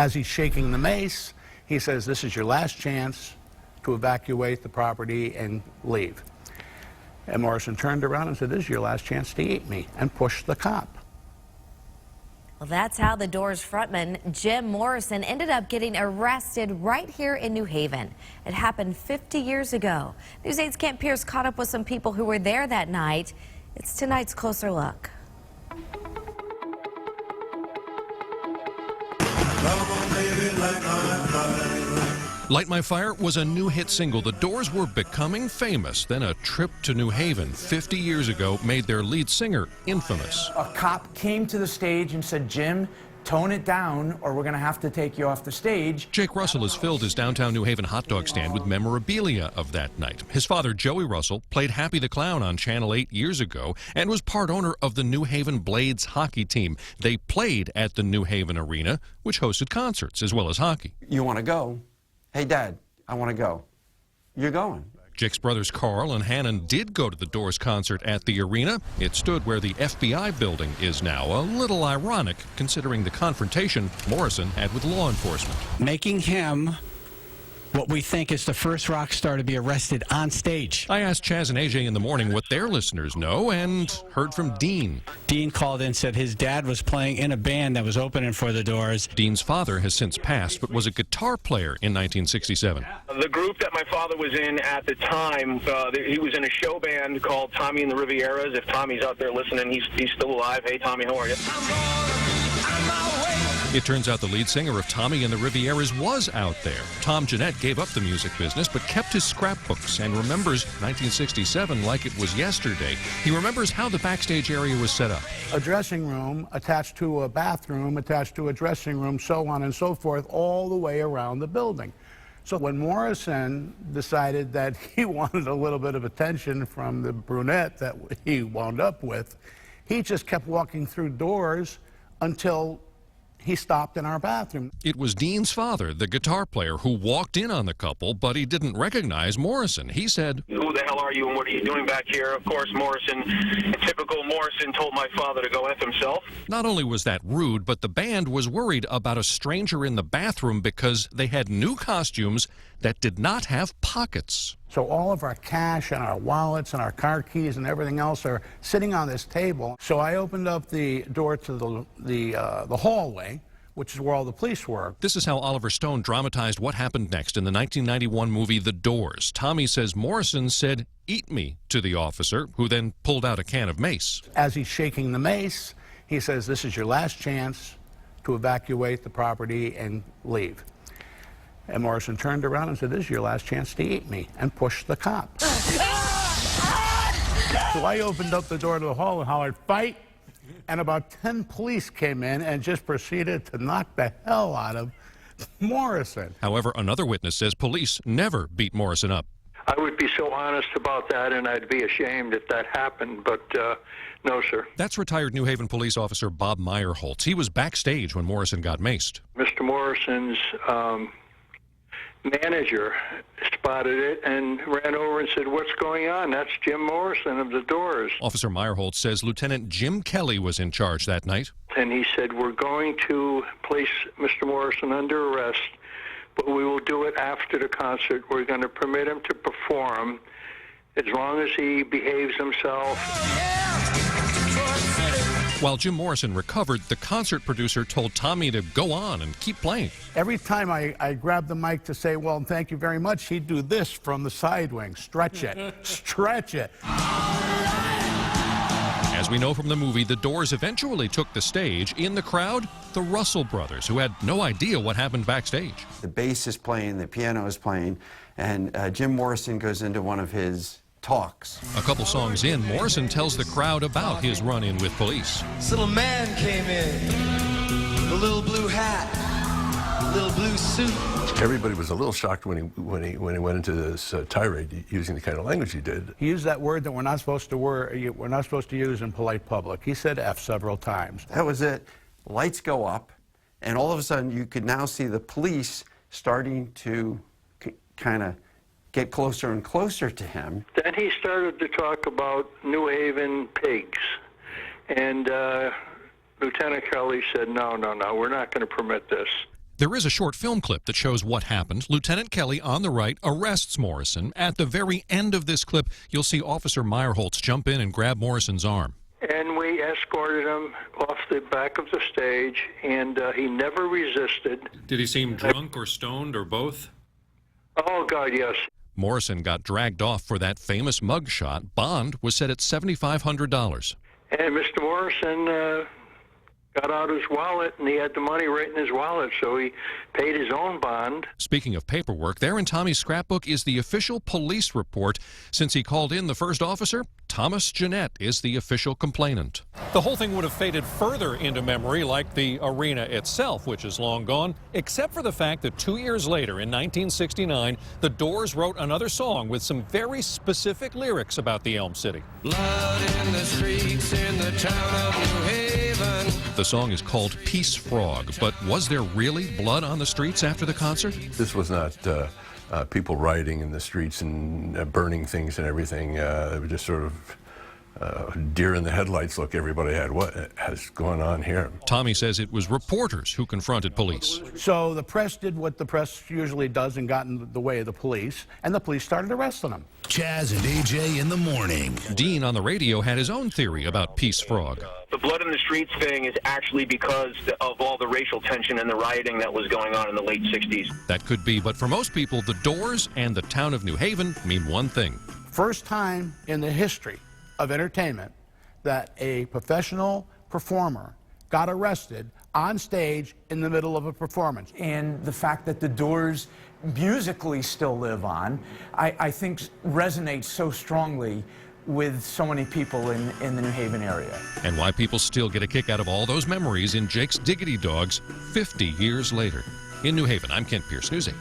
As he's shaking the mace, he says, "This is your last chance to evacuate the property and leave." And Morrison turned around and said, "This is your last chance to eat me," and pushed the cop. Well, that's how the Doors frontman Jim Morrison ended up getting arrested right here in New Haven. It happened 50 years ago. News 8's Kent Pierce caught up with some people who were there that night. It's tonight's Closer Look. Light My Fire was a new hit single. The Doors were becoming famous. Then a trip to New Haven 50 years ago made their lead singer infamous. A cop came to the stage and said, "Jim, tone it down or we're going to have to take you off the stage." Jake Russell has filled his downtown New Haven hot dog stand with memorabilia of that night. His father, Joey Russell, played Happy the Clown on Channel 8 years ago and was part owner of the New Haven Blades hockey team. They played at the New Haven Arena, which hosted concerts as well as hockey. "You want to go? Hey, Dad, I want to go." "You're going." Jake's brothers Carl and Hannon did go to the Doors concert at the arena. It stood where the FBI building is now. A little ironic considering the confrontation Morrison had with law enforcement. Making him what we think is the first rock star to be arrested on stage. I asked Chaz and AJ in the morning what their listeners know and heard from Dean. Dean called in and said his dad was playing in a band that was opening for the Doors. Dean's father has since passed, but was a guitar player in 1967. The group that my father was in at the time, he was in a show band called Tommy and the Rivieras. If Tommy's out there listening, he's still alive. Hey, Tommy, how are you? It turns out the lead singer of Tommy and the Rivieras was out there. Tom Jeanette gave up the music business but kept his scrapbooks and remembers 1967 like it was yesterday. He remembers how the backstage area was set up. A dressing room attached to a bathroom, attached to a dressing room, so on and so forth, all the way around the building. So when Morrison decided that he wanted a little bit of attention from the brunette that he wound up with, he just kept walking through doors until he stopped in our bathroom. It was Dean's father, the guitar player, who walked in on the couple, but he didn't recognize Morrison. He said, "Who the hell are you and what are you doing back here?" Of course, Morrison, in typical Morrison, told my father to go F himself. Not only was that rude, but the band was worried about a stranger in the bathroom because they had new costumes that did not have pockets. So all of our cash and our wallets and our car keys and everything else are sitting on this table. So I opened up the door to the hallway, which is where all the police were. This is how Oliver Stone dramatized what happened next in the 1991 movie The Doors. Tommy says Morrison said, "Eat me," to the officer, who then pulled out a can of mace. As he's shaking the mace, he says, "This is your last chance to evacuate the property and leave." And Morrison turned around and said, "This is your last chance to eat me," and pushed the cop. So I opened up the door to the hall and hollered, "Fight!" And about 10 police came in and just proceeded to knock the hell out of Morrison. However, another witness says police never beat Morrison up. "I would be so honest about that, and I'd be ashamed if that happened, but no, sir." That's retired New Haven police officer Bob Meyerholtz. He was backstage when Morrison got maced. Mr. Morrison's manager spotted it and ran over and said, "What's going on? That's Jim Morrison of the Doors." Officer Meyerholtz says Lieutenant Jim Kelly was in charge that night. And he said, "We're going to place Mr. Morrison under arrest, but we will do it after the concert. We're going to permit him to perform as long as he behaves himself." While Jim Morrison recovered, the concert producer told Tommy to go on and keep playing. Every time I grabbed the mic to say, "Well, thank you very much," he'd do this from the side wing. Stretch it. Stretch it. As we know from the movie, the Doors eventually took the stage. In the crowd, the Russell brothers, who had no idea what happened backstage. The bass is playing, the piano is playing, and Jim Morrison goes into one of his talks. A couple songs in, Morrison tells the crowd about his run-in with police. This little man came in, the little blue hat, little blue suit. Everybody was a little shocked when he went into this tirade using the kind of language he did. He used that word that we're not supposed to use in polite public. He said F several times. That was it. Lights go up, and all of a sudden you could now see the police starting to kind of get closer and closer to him. Then he started to talk about New Haven pigs. And Lieutenant Kelly said, no, we're not going to permit this. There is a short film clip that shows what happened. Lieutenant Kelly on the right arrests Morrison. At the very end of this clip, you'll see Officer Meyerholtz jump in and grab Morrison's arm. And we escorted him off the back of the stage, and he never resisted. Did he seem drunk or stoned or both? Oh, God, yes. Morrison got dragged off for that famous mug shot. Bond was set at $7,500. And Mr. Morrison got out his wallet, and he had the money right in his wallet, so he paid his own bond. Speaking of paperwork, there in Tommy's scrapbook is the official police report. Since he called in the first officer, Thomas Jeanette is the official complainant. The whole thing would have faded further into memory, like the arena itself, which is long gone, except for the fact that 2 years later, in 1969, the Doors wrote another song with some very specific lyrics about the Elm City. Blood in the streets in the town of New Haven. The song is called Peace Frog, but was there really blood on the streets after the concert? This was not people rioting in the streets and burning things and everything. It was just sort of deer in the headlights look everybody had. What has going on here? Tommy says it was reporters who confronted police. So the press did what the press usually does and got in the way of the police, and the police started arresting them. Chaz and AJ in the morning. Dean on the radio had his own theory about Peace Frog. The blood in the streets thing is actually because of all the racial tension and the rioting that was going on in the late 60s. That could be, but for most people, the Doors and the town of New Haven mean one thing. First time in the history of entertainment that a professional performer got arrested on stage in the middle of a performance. And the fact that the Doors musically still live on, I think resonates so strongly with so many people in the New Haven area. And why people still get a kick out of all those memories in Jake's Diggity Dogs 50 years later. In New Haven, I'm Kent Pierce, News 8.